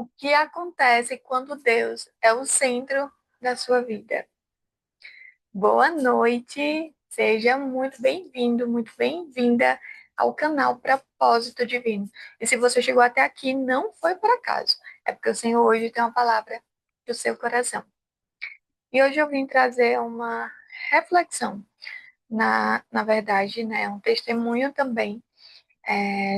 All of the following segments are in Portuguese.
O que acontece quando Deus é o centro da sua vida? Boa noite, seja muito bem-vindo, muito bem-vinda ao canal Propósito Divino. E se você chegou até aqui, não foi por acaso, é porque o Senhor hoje tem uma palavra do seu coração. E hoje eu vim trazer uma reflexão, na verdade, né, um testemunho também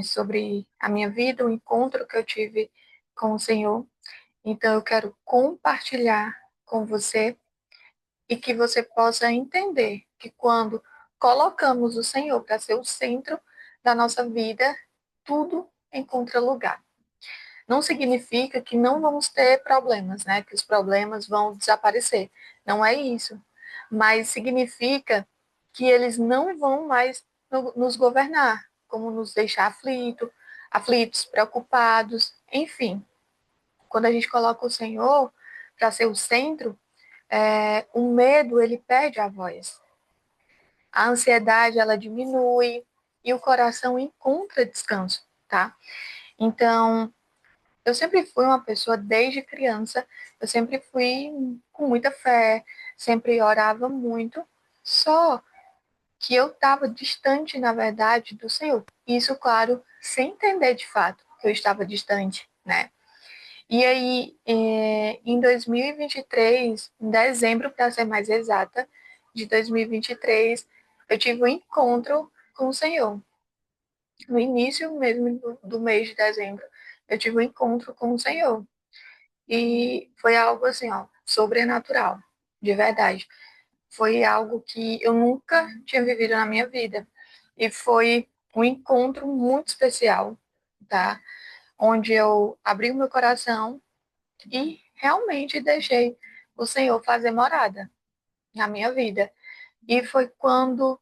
sobre a minha vida, o encontro que eu tive com o Senhor. Então, eu quero compartilhar com você e que você possa entender que quando colocamos o Senhor para ser o centro da nossa vida, tudo encontra lugar. Não significa que não vamos ter problemas, né? Que os problemas vão desaparecer. Não é isso. Mas significa que eles não vão mais nos governar, como nos deixar aflitos, preocupados, enfim. Quando a gente coloca o Senhor para ser o centro, o medo ele perde a voz, a ansiedade ela diminui e o coração encontra descanso, tá? Então, eu sempre fui uma pessoa desde criança, eu sempre fui com muita fé, sempre orava muito, só que eu estava distante, na verdade, do Senhor. Isso, claro, sem entender de fato que eu estava distante, né? E aí, em 2023, em dezembro, para ser mais exata, de 2023, eu tive um encontro com o Senhor. No início mesmo do mês de dezembro, eu tive um encontro com o Senhor. E foi algo assim, ó, sobrenatural, de verdade. Foi algo que eu nunca tinha vivido na minha vida. E foi um encontro muito especial, tá? Onde eu abri o meu coração e realmente deixei o Senhor fazer morada na minha vida. E foi quando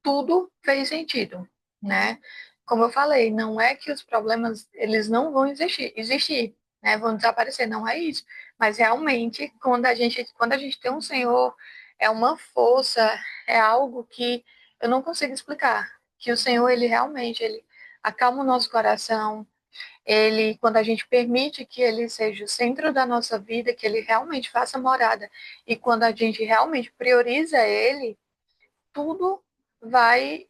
tudo fez sentido, né? Como eu falei, não é que os problemas eles não vão existir, né? Vão desaparecer, não é isso. Mas realmente, quando a gente tem um Senhor, é uma força, é algo que eu não consigo explicar. Que o Senhor, ele realmente, ele acalma o nosso coração, ele, quando a gente permite que ele seja o centro da nossa vida, que ele realmente faça morada, e quando a gente realmente prioriza ele, tudo vai,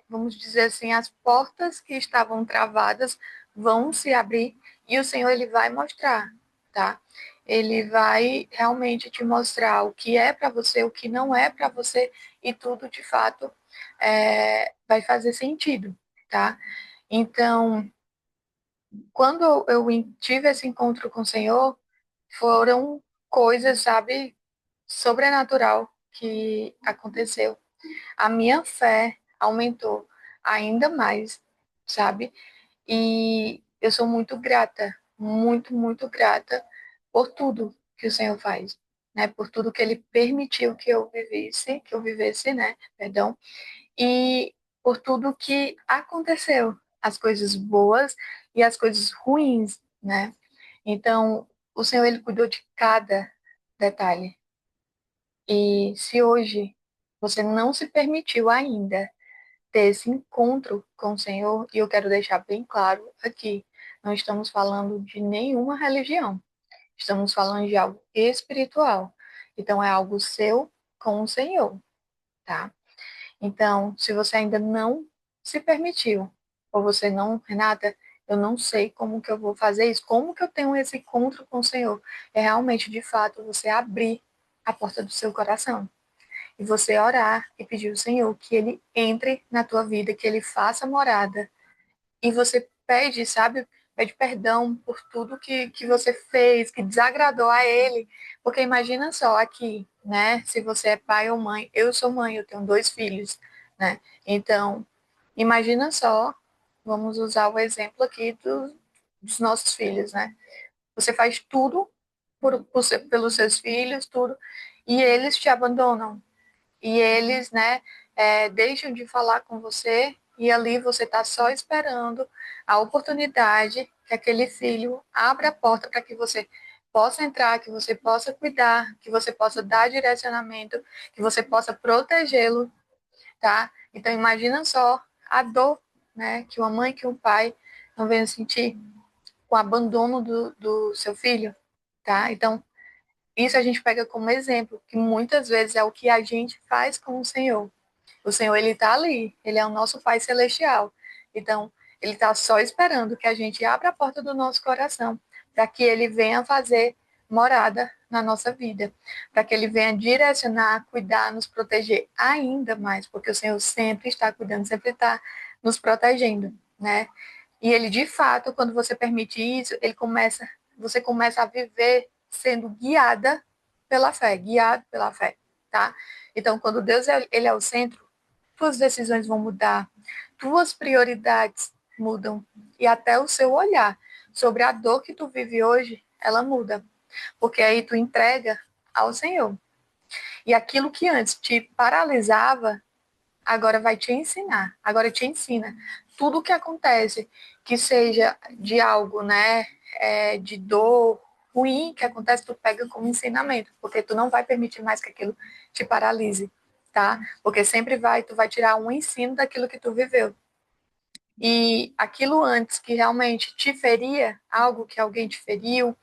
vamos dizer assim, as portas que estavam travadas vão se abrir e o Senhor ele vai mostrar, tá? Ele vai realmente te mostrar o que é para você, o que não é para você e tudo de fato vai fazer sentido, tá? Então, quando eu tive esse encontro com o Senhor, foram coisas, sabe, sobrenatural que aconteceu. A minha fé aumentou ainda mais, sabe? E eu sou muito grata, muito, muito grata por tudo que o Senhor faz, né? Por tudo que Ele permitiu que eu vivesse, né? Perdão. E por tudo que aconteceu, as coisas boas e as coisas ruins, né? Então, o Senhor, Ele cuidou de cada detalhe. E se hoje você não se permitiu ainda ter esse encontro com o Senhor, e eu quero deixar bem claro aqui, não estamos falando de nenhuma religião, estamos falando de algo espiritual. Então, é algo seu com o Senhor, tá? Então, se você ainda não se permitiu, ou você não, Renata, eu não sei como que eu vou fazer isso, como que eu tenho esse encontro com o Senhor, é realmente, de fato, você abrir a porta do seu coração e você orar e pedir ao Senhor que Ele entre na tua vida, que Ele faça morada. E você pede, sabe? Pede perdão por tudo que você fez, que desagradou a Ele. Porque imagina só aqui, né? Se você é pai ou mãe, eu sou mãe, eu tenho dois filhos, né? Então, imagina só, vamos usar o exemplo aqui dos nossos filhos, né? Você faz tudo pelos seus filhos, tudo, e eles te abandonam e eles, né, deixam de falar com você e ali você está só esperando a oportunidade que aquele filho abra a porta para que você possa entrar, que você possa cuidar, que você possa dar direcionamento, que você possa protegê-lo, tá? Então imagina só a dor, né, que uma mãe, que um pai não venham sentir. com o abandono do seu filho, tá? Então, isso a gente pega como exemplo, que muitas vezes é o que a gente faz com o Senhor. O Senhor, ele está ali, ele é o nosso Pai Celestial. Então, ele está só esperando que a gente abra a porta do nosso coração, para que ele venha fazer morada na nossa vida, para que ele venha direcionar, cuidar, nos proteger ainda mais, porque o Senhor sempre está cuidando, sempre está nos protegendo, né? E ele, de fato, quando você permite isso, você começa a viver sendo guiado pela fé, tá? Então, quando Deus ele é o centro, tuas decisões vão mudar, tuas prioridades mudam e até o seu olhar sobre a dor que tu vive hoje, ela muda, porque aí tu entrega ao Senhor. E aquilo que antes te paralisava, agora vai te ensinar, agora te ensina. Tudo que acontece, que seja de algo, né, de dor ruim que acontece, tu pega como ensinamento, porque tu não vai permitir mais que aquilo te paralise, tá? Porque sempre tu vai tirar um ensino daquilo que tu viveu. E aquilo antes que realmente te feria, algo que alguém te feriu,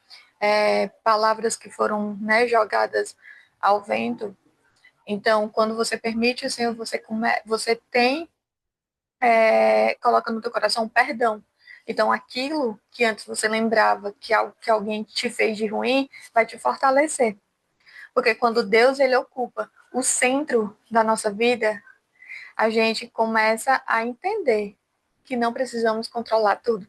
palavras que foram, né, jogadas ao vento. Então, quando você permite o Senhor, você tem, coloca no teu coração perdão. Então, aquilo que antes você lembrava que algo que alguém te fez de ruim, vai te fortalecer. Porque quando Deus ele ocupa o centro da nossa vida, a gente começa a entender que não precisamos controlar tudo.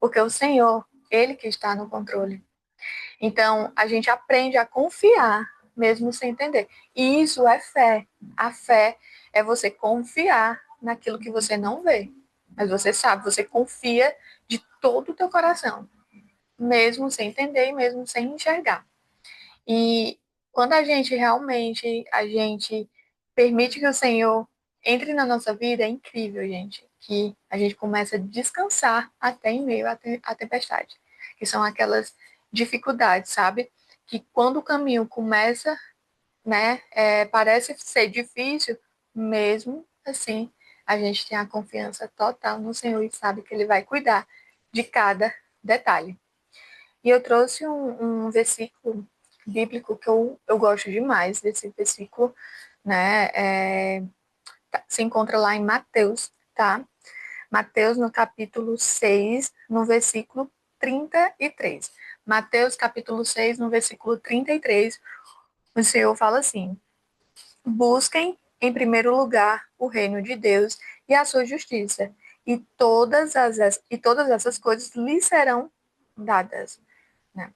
Porque o Senhor, ele que está no controle. Então, a gente aprende a confiar, mesmo sem entender. E isso é fé. A fé é você confiar naquilo que você não vê. Mas você sabe, você confia de todo o teu coração, mesmo sem entender e mesmo sem enxergar. E quando a gente permite que o Senhor entre na nossa vida, é incrível, gente, que a gente começa a descansar até em meio à tempestade, que são aquelas dificuldades, sabe? Que quando o caminho começa, né, parece ser difícil, mesmo assim, a gente tem a confiança total no Senhor e sabe que Ele vai cuidar de cada detalhe. E eu trouxe um versículo bíblico que eu gosto demais desse versículo, né? Se encontra lá em Mateus, tá? Mateus no capítulo 6 no versículo 33. Mateus capítulo 6 no versículo 33, o Senhor fala assim: busquem em primeiro lugar o reino de Deus e a sua justiça, e todas essas coisas lhes serão dadas, né?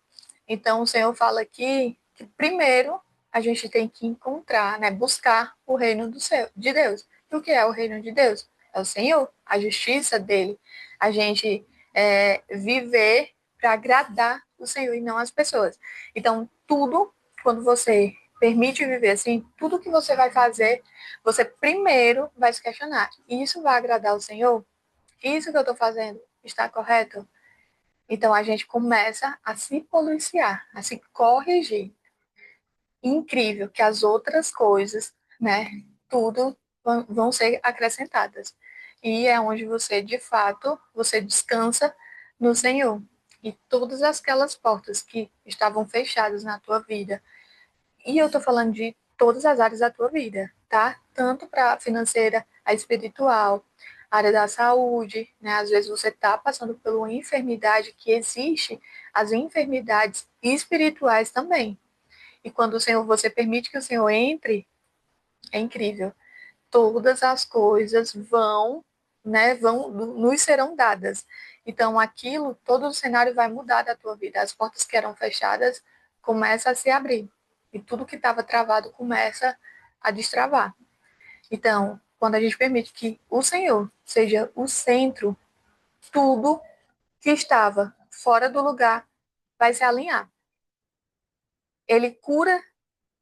Então, o Senhor fala aqui que primeiro a gente tem que encontrar, né, buscar o reino de Deus. E o que é o reino de Deus? É o Senhor, a justiça dele. A gente viver para agradar o Senhor e não as pessoas. Então, tudo, quando você permite viver assim, tudo que você vai fazer, você primeiro vai se questionar: isso vai agradar o Senhor? Isso que eu estou fazendo está correto? Então a gente começa a se policiar, a se corrigir. Incrível que as outras coisas, né, tudo vão ser acrescentadas. E é onde você, de fato, você descansa no Senhor. E todas aquelas portas que estavam fechadas na tua vida, e eu estou falando de todas as áreas da tua vida, tá? Tanto para a financeira, a espiritual, a área da saúde, né? Às vezes você está passando por uma enfermidade que existe, as enfermidades espirituais também. E quando o Senhor, você permite que o Senhor entre, é incrível. Todas as coisas vão, né? Nos serão dadas. Então, aquilo, todo o cenário vai mudar da tua vida. As portas que eram fechadas começam a se abrir. E tudo que estava travado começa a destravar. Então, quando a gente permite que o Senhor seja o centro, tudo que estava fora do lugar vai se alinhar. Ele cura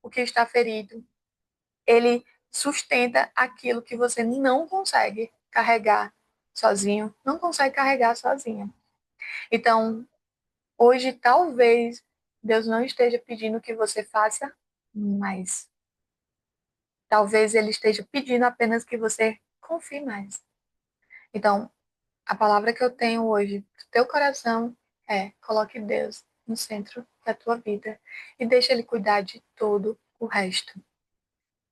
o que está ferido. Ele sustenta aquilo que você não consegue carregar sozinho, não consegue carregar sozinha. Então, hoje talvez Deus não esteja pedindo que você faça mais. Talvez ele esteja pedindo apenas que você confie mais. Então, A palavra que eu tenho hoje do teu coração é: coloque Deus no centro da tua vida e deixa Ele cuidar de todo o resto,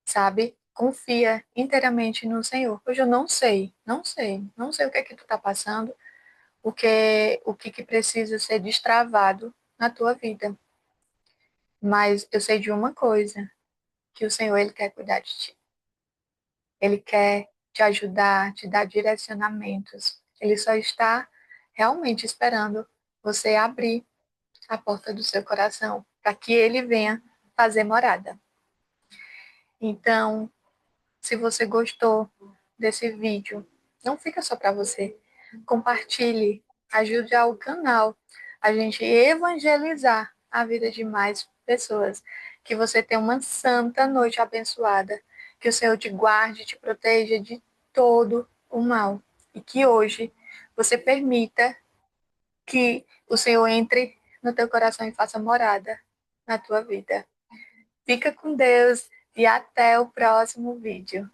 sabe? Confia inteiramente no Senhor. Hoje eu não sei o que é que tu tá passando, o que precisa ser destravado na tua vida. Mas eu sei de uma coisa, que o Senhor, Ele quer cuidar de ti. Ele quer te ajudar, te dar direcionamentos. Ele só está realmente esperando você abrir a porta do seu coração para que Ele venha fazer morada. Então, se você gostou desse vídeo, não fica só para você. Compartilhe, ajude ao canal a gente evangelizar a vida de mais pessoas. Que você tenha uma santa noite abençoada. Que o Senhor te guarde, te proteja de todo o mal. E que hoje você permita que o Senhor entre no teu coração e faça morada na tua vida. Fica com Deus e até o próximo vídeo.